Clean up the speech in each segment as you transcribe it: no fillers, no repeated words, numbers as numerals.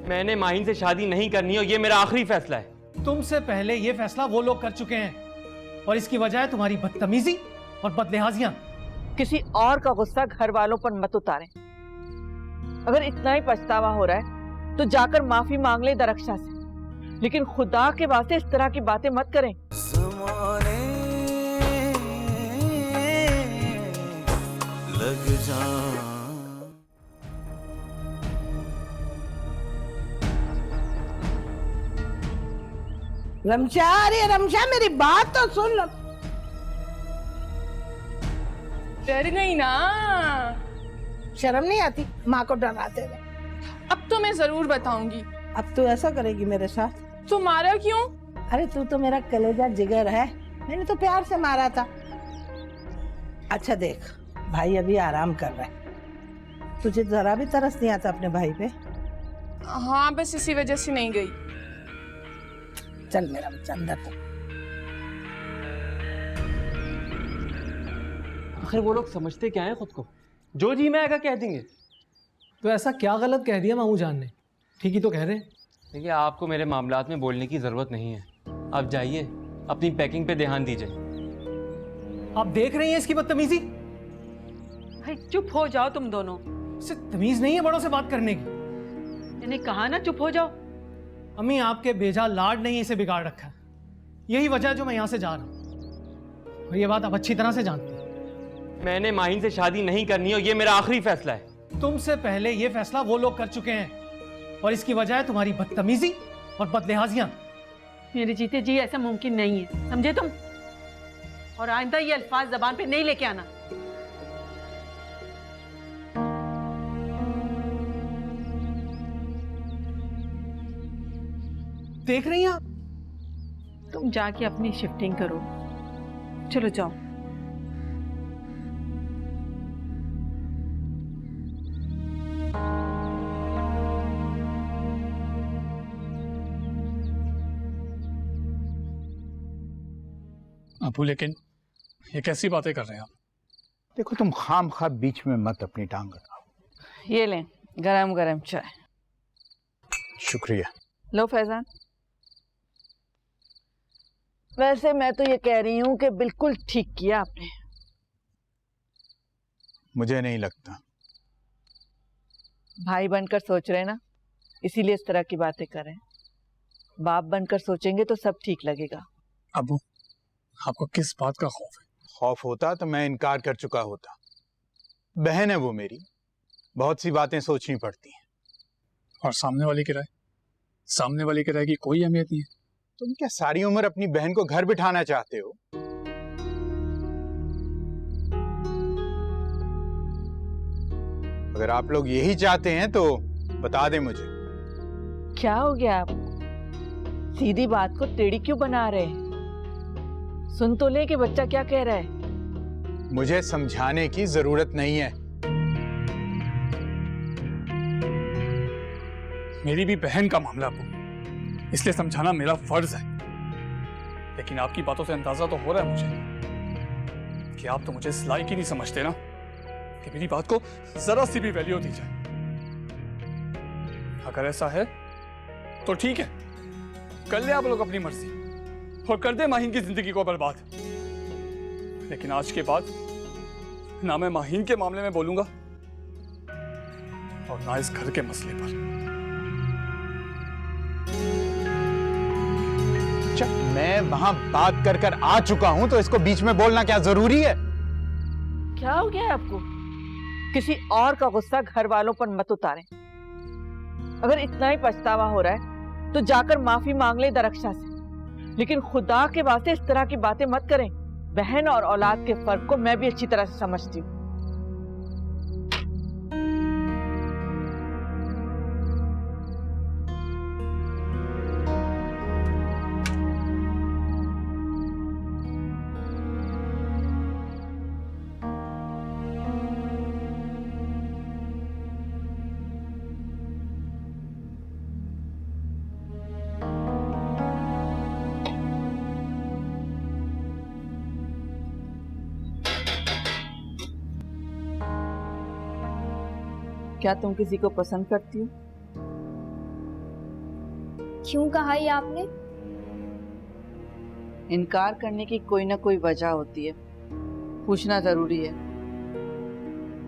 मैंने माहिन से शादी नहीं करनी और ये मेरा आखिरी फैसला है। तुमसे पहले ये फैसला वो लोग कर चुके हैं और इसकी वजह है तुम्हारी बदतमीजी और बदलिहाजियां। किसी और का गुस्सा घर वालों पर मत उतारें। अगर इतना ही पछतावा हो रहा है तो जाकर माफी मांग ले दरक्षा से, लेकिन खुदा के वास्ते इस तरह की बातें मत करें। लग जा रमशा, अरे रमशा मेरी बात तो सुन लो। डर गई ना? शर्म नहीं आती माँ को डराते हुए? अब तो मैं जरूर बताऊंगी। अब तू ऐसा करेगी मेरे साथ? तो मारा क्यों? अरे तू तो मेरा कलेजा जिगर है, मैंने तो प्यार से मारा था। अच्छा देख, भाई अभी आराम कर रहा है, तुझे जरा भी तरस नहीं आता अपने भाई पे? हाँ, बस इसी वजह से नहीं गई। चल मेरा बच्चा अंदर तो। आखिर वो लोग समझते क्या है खुद को? जो जी मैं आएगा कह देंगे। तो ऐसा क्या गलत कह दिया मामू जान ने? ठीक ही तो कह रहे हैं। देखिए, आपको मेरे मामलात में बोलने की ज़रूरत नहीं है। आप जाइए, अपनी पैकिंग पे ध्यान दीजिए। आप देख रही हैं इसकी बदतमीजी? भाई चुप हो जाओ तुम दोनों। इससे तमीज नहीं है बड़ों से बात करने की। मैंने कहा ना चुप हो जाओ। अम्मी, आपके बेजा लाड ने ही इसे बिगाड़ रखा है। यही वजह है जो मैं यहाँ से जा रहा हूँ, और ये बात आप अच्छी तरह से जानती हैं। मैंने माहिन से शादी नहीं करनी और ये मेरा आखिरी फैसला है। तुमसे पहले ये फैसला वो लोग कर चुके हैं और इसकी वजह है तुम्हारी बदतमीजी और बदलिहाजियां। मेरे जीते जी ऐसा मुमकिन नहीं है, समझे तुम? और आइंदा ये अल्फाज जबान पे नहीं लेके आना। देख रही हैं आप? तुम जाके अपनी शिफ्टिंग करो, चलो जाओ। अबू, लेकिन ये कैसी बातें कर रहे हैं आप? देखो, तुम खाम खा बीच में मत अपनी टांग अड़ाओ। ये लें गरम गरम चाय। शुक्रिया। लो फैजान। वैसे मैं तो ये कह रही हूँ कि बिल्कुल ठीक किया आपने। मुझे नहीं लगता। भाई बनकर सोच रहे हैं ना, इसीलिए इस तरह की बातें कर रहे हैं। बाप बनकर सोचेंगे तो सब ठीक लगेगा। अबू, आपको किस बात का खौफ है? खौफ होता तो मैं इनकार कर चुका होता। बहन है वो मेरी, बहुत सी बातें सोचनी पड़ती हैं। और सामने वाले की राय? सामने वाले की राय की कोई अहमियत नहीं है। तुम क्या सारी उम्र अपनी बहन को घर बिठाना चाहते हो? अगर आप लोग यही चाहते हैं तो बता दें मुझे। क्या हो गया आप? सीधी बात को टेढ़ी क्यों बना रहे हैं? सुन तो ले कि बच्चा क्या कह रहा है। मुझे समझाने की जरूरत नहीं है। मेरी भी बहन का मामला अबू, इसलिए समझाना मेरा फर्ज है। लेकिन आपकी बातों से अंदाजा तो हो रहा है मुझे कि आप तो मुझे इस लायक ही नहीं समझते ना कि मेरी बात को जरा सी भी वैल्यू दी जाए। अगर ऐसा है तो ठीक है, कर ले आप लोग अपनी मर्जी और कर दे माहिन की जिंदगी को बर्बाद। लेकिन आज के बाद ना मैं माहिन के मामले में बोलूंगा और ना इस घर के मसले पर। जब मैं वहां बात कर कर आ चुका हूं तो इसको बीच में बोलना क्या जरूरी है? क्या हो गया है आपको? किसी और का गुस्सा घर वालों पर मत उतारें। अगर इतना ही पछतावा हो रहा है तो जाकर माफी मांग ले दरक्षा से, लेकिन खुदा के वास्ते इस तरह की बातें मत करें। बहन और औलाद के फर्क को मैं भी अच्छी तरह से समझती हूँ। क्या तुम किसी को पसंद करती हो? क्यों कहा ये आपने? इनकार करने की कोई ना कोई वजह होती है, पूछना जरूरी है।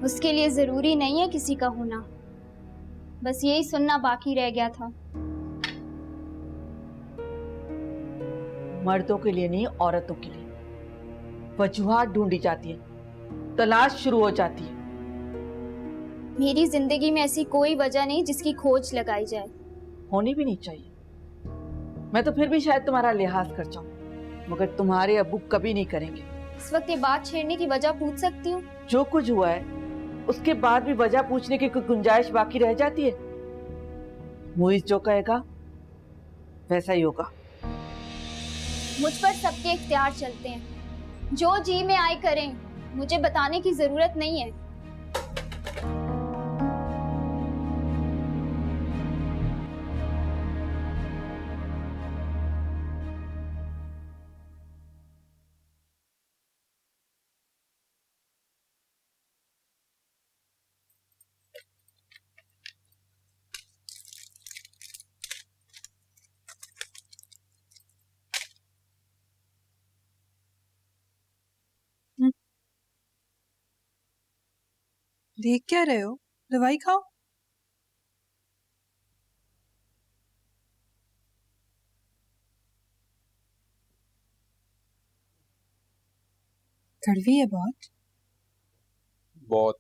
उसके लिए जरूरी नहीं है किसी का होना, बस यही सुनना बाकी रह गया था। मर्दों के लिए नहीं, औरतों के लिए वजूहात ढूंढी जाती है, तलाश शुरू हो जाती है। मेरी जिंदगी में ऐसी कोई वजह नहीं जिसकी खोज लगाई जाए। होनी भी नहीं चाहिए। मैं तो फिर भी शायद तुम्हारा लिहाज कर जाऊं, मगर तुम्हारे अब्बू कभी नहीं करेंगे। इस वक्त ये बात छेड़ने की वजह पूछ सकती हूँ? जो कुछ हुआ है उसके बाद भी वजह पूछने की कोई गुंजाइश बाकी रह जाती है? मुइज जो कहेगा वैसा ही होगा। मुझ पर सबके इख्तियार चलते हैं, जो जी में आए करें, मुझे बताने की जरूरत नहीं है। देख क्या रहे हो? दवाई खाओ। कड़वी है बहुत। बहुत।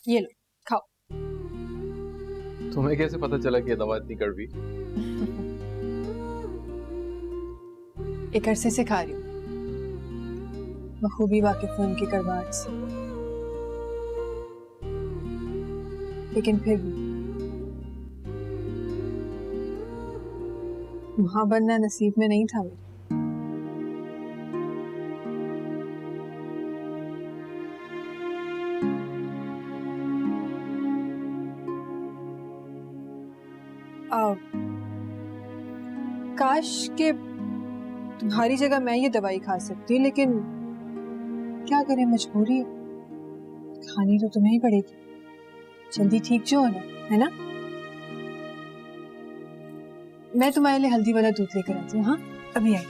ये लो खाओ। तुम्हें कैसे पता चला कि ये दवा इतनी कड़वी? एक अरसे से खा रही हूँ, बखूबी वाकिफ हूँ उनकी कड़वाहट से, लेकिन फिर भी वहां बनना नसीब में नहीं था मेरे। काश के तुम्हारी जगह मैं ये दवाई खा सकती, लेकिन क्या करें, मजबूरी है, खानी तो तुम्हें ही पड़ेगी। जल्दी ठीक जो होना है ना। मैं तुम्हारे लिए हल्दी वाला दूध लेकर आती हूँ। हाँ, अभी आई।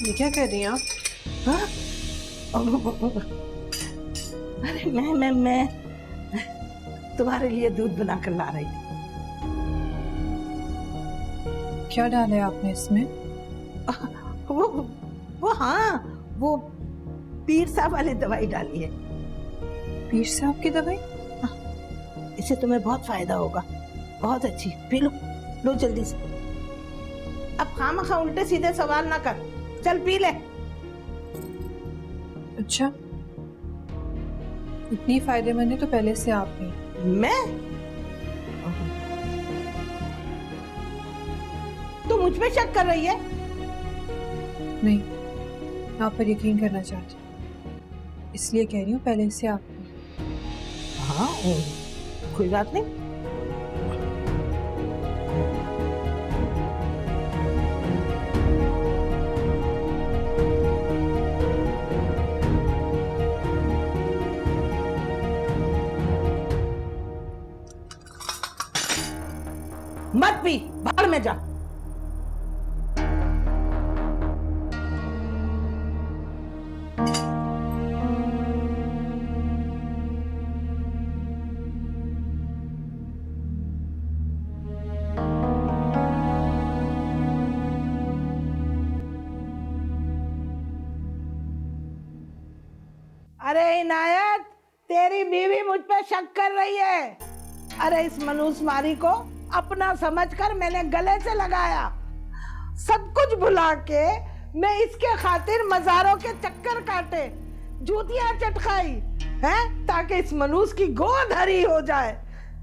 ये क्या कर रही हैं आप? हाँ? अरे मैं तुम्हारे लिए दूध बनाकर ला रही थी। क्या डाला है आपने इसमें? वो हाँ, वो पीर साहब वाली दवाई डाली है। पीर साहब की दवाई? इससे तुम्हें बहुत फायदा होगा, बहुत अच्छी। पी लो, लो जल्दी से। अब खामखा उल्टे सीधे सवाल ना कर, चल पी ले। अच्छा, इतनी फायदेमंद है तो पहले से आप पी। मैं? तू मुझ पे शक कर रही है? नहीं, आप पर यकीन करना चाहती हूँ, इसलिए कह रही हूँ पहले से आप पी। हाँ, कोई बात नहीं। मत पी, बाहर में जा। अरे इनायत, तेरी बीवी मुझ पे शक कर रही है। अरे इस मनूसमारी को अपना समझकर मैंने गले से लगाया। सब कुछ भुला के मैं इसके खातिर मजारों के चक्कर काटे, जूतियां चटकाई हैं, ताकि इस मनूस की गोद हरी हो जाए।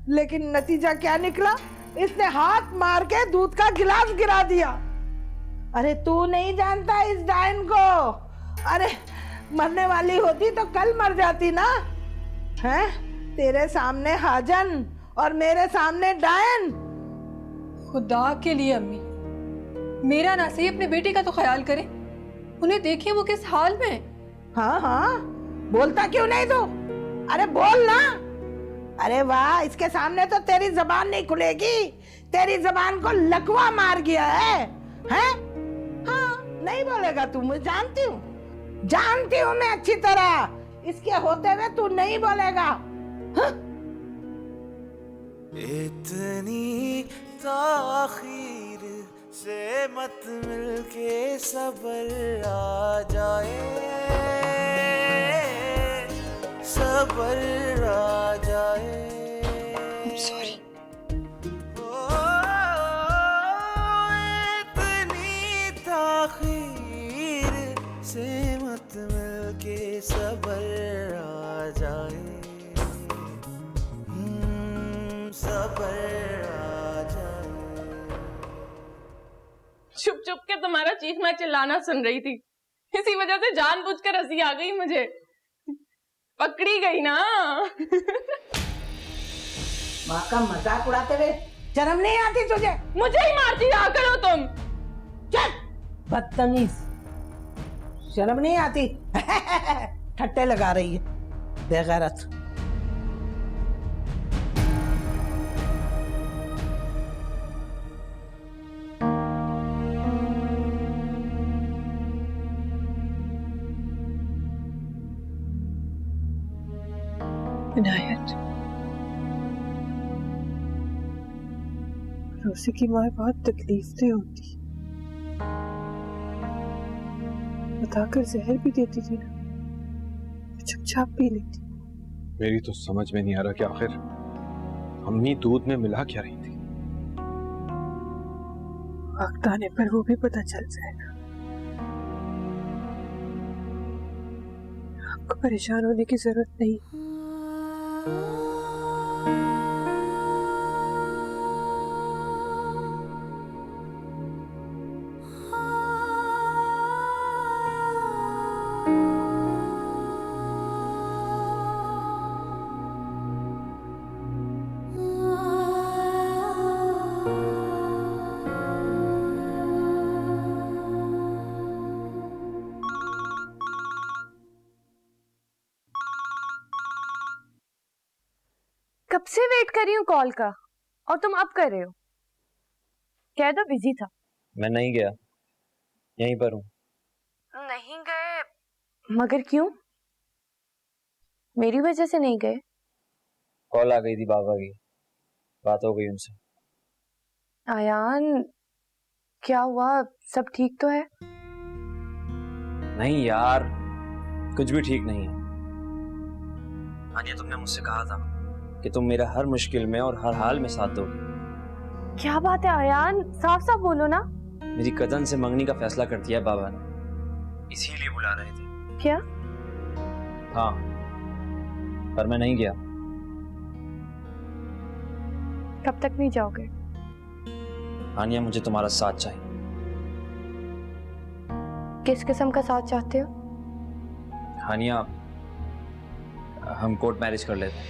लेकिन नतीजा क्या निकला? इसने हाथ मार के दूध का गिलास गिरा दिया। अरे तू नहीं जानता इस डायन को। अरे मरने वाली होती तो कल मर जाती ना, हैं? तेरे सामने हाजन और मेरे सामने डायन। खुदा के लिए अम्मी, मेरा ना सही अपने बेटे का तो ख्याल करें। उन्हें देखिए वो किस हाल में है। हाँ हाँ, बोलता क्यों नहीं तू? अरे बोल ना। अरे वाह, इसके सामने तो तेरी जबान नहीं खुलेगी। तेरी जबान को लकवा मार गया है, हैं? हाँ, नहीं बोलेगा तू, मैं जानती हूँ मैं अच्छी तरह। इसके होते हुए तू नहीं बोलेगा। हाँ? इतनी ताखीर से मत मिलके सबर आ जाए, सबर आ जाए। सॉरी। इतनी ताखीर से मत मिलके सबर आ जाए, सबर आ जाए। छुप छुप के तुम्हारा चीखना चिल्लाना सुन रही थी, इसी वजह से जानबूझकर हंसी आ गई मुझे। पकड़ी गई ना। माँ का मजाक उड़ाते हुए शर्म नहीं आती तुझे? मुझे ही मारती रहा करो तुम। चल बदतमीज, शर्म नहीं आती? ठट्टे लगा रही है बेगैरत। इनायत, रोसी की माँ बहुत तकलीफ दे होती, बताकर जहर भी देती थी ना, चुपचाप पी लेती। मेरी तो समझ में नहीं आ रहा कि आखिर अम्मी दूध में मिला क्या रही थी। वक्त आने पर वो भी पता चल जाएगा। आपको परेशान होने की जरूरत नहीं। कब से वेट कर रही हूँ कॉल का, और तुम अब कर रहे हो। कह दो बिजी था। मैं नहीं गया, यहीं पर हूँ। नहीं गए? मगर क्यों? मेरी वजह से नहीं गए? कॉल आ गई थी बाबा की, बात हो गई उनसे। आयान, क्या हुआ? सब ठीक तो है? नहीं यार, कुछ भी ठीक नहीं है। आनिया, तुमने मुझसे कहा था कि तुम मेरा हर मुश्किल में और हर हाल में साथ दोगे। क्या बात है आयान, साफ साफ बोलो ना। मेरी कजन से मंगनी का फैसला कर दिया बाबा ने, इसीलिए बुला रहे थे। क्या? हाँ, पर मैं नहीं गया। कब तक नहीं जाओगे? आनिया, मुझे तुम्हारा साथ चाहिए। किस किस्म का साथ चाहते हो? आनिया, हम कोर्ट मैरिज कर लेते हैं।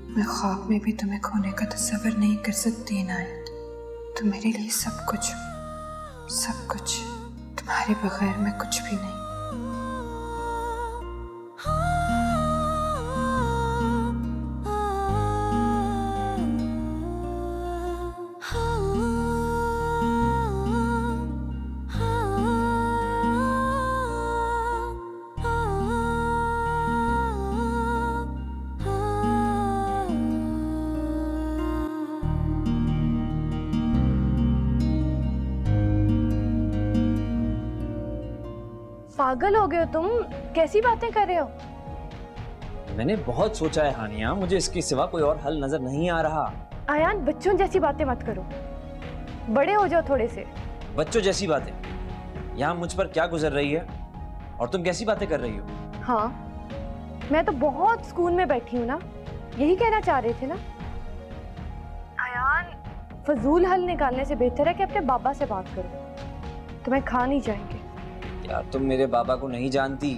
मैं ख्वाब में भी तुम्हें खोने का तसव्वुर नहीं कर सकती इनायत। तुम मेरे लिए सब कुछ हो, सब कुछ। तुम्हारे बगैर मैं कुछ भी नहीं। पागल हो गए हो तुम? कैसी बातें कर रहे हो? मैंने बहुत सोचा है हानिया, मुझे इसके सिवा कोई और हल नजर नहीं आ रहा। आयान, बच्चों जैसी बातें मत करो, बड़े हो जाओ थोड़े से। बच्चों जैसी बातें? यहाँ मुझ पर क्या गुजर रही है और तुम कैसी बातें कर रही हो? हाँ, मैं तो बहुत सुकून में बैठी हूँ ना, यही कहना चाह रहे थे ना? आयान, फजूल हल निकालने से बेहतर है कि अपने बाबा से बात करो, तुम्हें खा नहीं जाएंगे। यार तुम मेरे बाबा को नहीं जानती,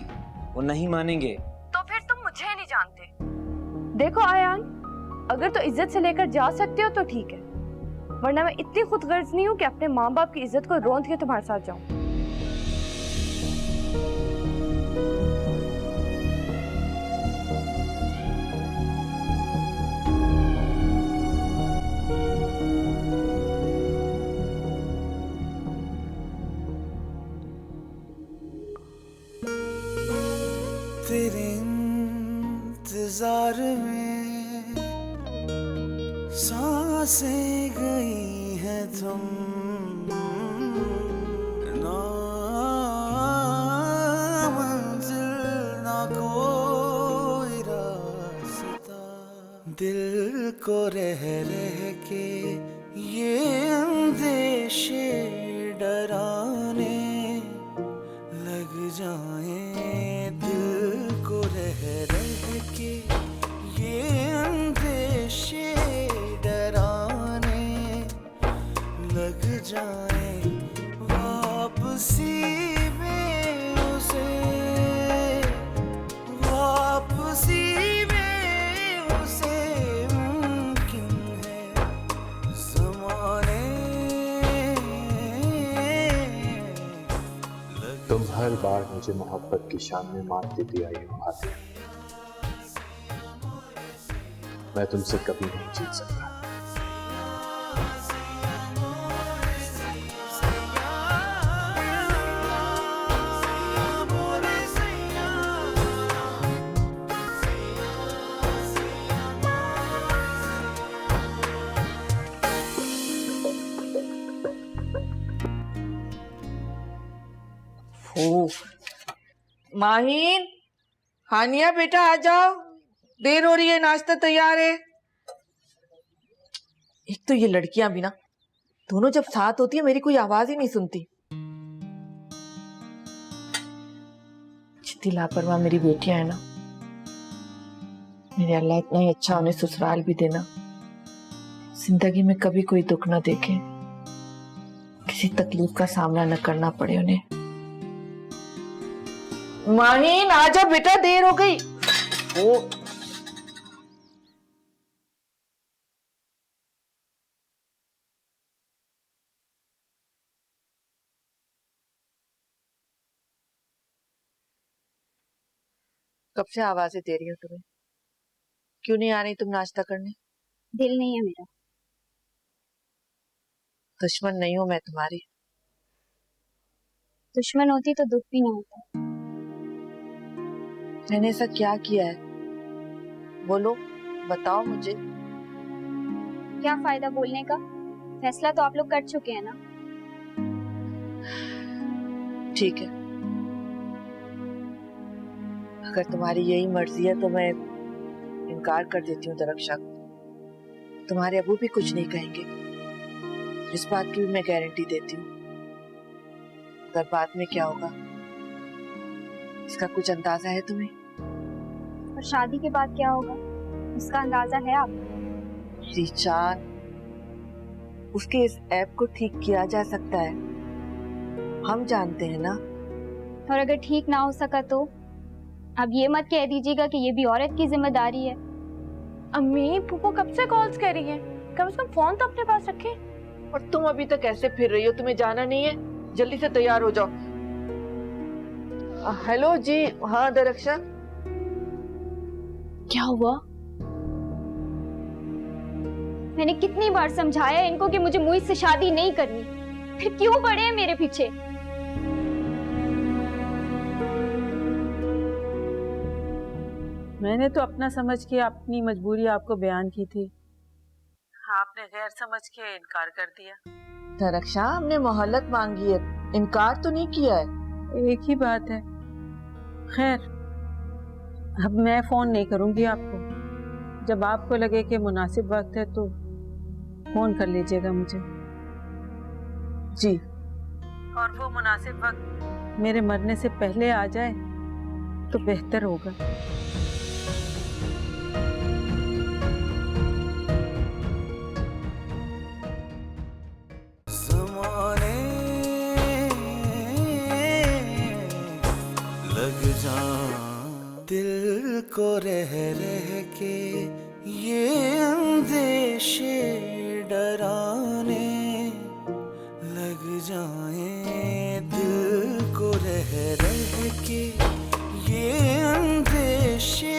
वो नहीं मानेंगे। तो फिर तुम मुझे नहीं जानते। देखो आयान, अगर तो इज्जत से लेकर जा सकते हो तो ठीक है, वरना मैं इतनी खुदगर्ज नहीं हूँ कि अपने माँ बाप की इज्जत को रोंद के तुम्हारे साथ जाऊं। तेरे इंतजार में सांसें गई हैं थम, ना मंजिल ना कोई रास्ता, दिल को रह रह के ये अंदेशे डराने लग जाएं, दिल को रह रह के ये अंदेशे डराने लग जाएं, वापसी में उसे, वापसी में उसे मुमकिन है ज़माने। तुम हर बार मुझे मोहब्बत की शाम में मात देती आई हो हाथी, मैं तुमसे कभी नहीं जीत सकता। माहीन, हानिया बेटा आ जाओ, देर हो रही है, नाश्ता तैयार है। एक तो ये लड़कियां भी ना, दोनों जब साथ होती है मेरी कोई आवाज ही नहीं सुनती। जितनी लापरवाह मेरी बेटियां है ना, मेरे अल्लाह इतना ही अच्छा उन्हें ससुराल भी देना, जिंदगी में कभी कोई दुख ना देखे, किसी तकलीफ का सामना न करना पड़े उन्हें। माहीन आजा बेटा, देर हो गई। ओ कब से आवाजें दे रही हो तुम्हें, क्यों नहीं आ रही तुम नाश्ता करने? दिल नहीं है मेरा। दुश्मन नहीं हूं मैं तुम्हारी। दुश्मन होती तो दुख भी ना होता। मैंने ऐसा क्या किया है, बोलो, बताओ मुझे। क्या फायदा बोलने का, फैसला तो आप लोग कर चुके हैं ना। ठीक है, अगर तुम्हारी यही मर्जी है तो मैं इनकार कर देती हूँ दरक्षा को। तुम्हारे अबू भी कुछ नहीं कहेंगे, इस बात की भी मैं गारंटी देती हूँ। अगर बाद में क्या होगा इसका कुछ अंदाजा है तुम्हें? और शादी के बाद क्या होगा इसका अंदाजा है आपको? मेरी जान, उसके इस ऐप को ठीक किया जा सकता है, हम जानते हैं ना। और अगर ठीक ना हो सका तो अब ये मत कह दीजिएगा कि ये भी औरत की जिम्मेदारी है। अम्मी, फूफो कब से कॉल्स कर रही है, कम से कम फोन तो अपने पास रखे। और तुम अभी तक ऐसे फिर रही हो, तुम्हें जाना नहीं है? जल्दी से तैयार हो जाओ। हेलो जी, हाँ दरक्षा। क्या हुआ? मैंने कितनी बार समझाया इनको कि मुझे मुईज से शादी नहीं करनी, फिर क्यों पड़े हैं मेरे पीछे? मैंने तो अपना समझ के अपनी मजबूरी आपको बयान की थी, आपने गैर समझ के इनकार कर दिया। दरक्षा, हमने मोहलत मांगी है, इनकार तो नहीं किया है। एक ही बात है, खैर, अब मैं फोन नहीं करूंगी आपको। जब आपको लगे कि मुनासिब वक्त है तो फोन कर लीजिएगा मुझे। जी, और वो मुनासिब वक्त मेरे मरने से पहले आ जाए तो बेहतर होगा। ज़माने लग जा दिल को रह रह के ये अंदेशे डराने लग जाए, दिल को रह रह के ये अंदेशे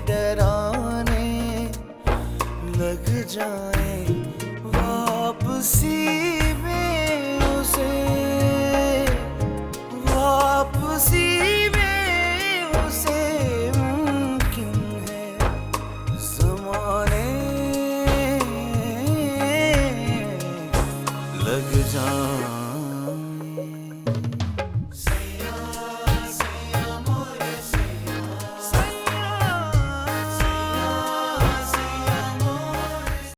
डराने लग जाए, वापसी में उसे, वापसी में उसे मुमकिन है, ज़माने लग जाए।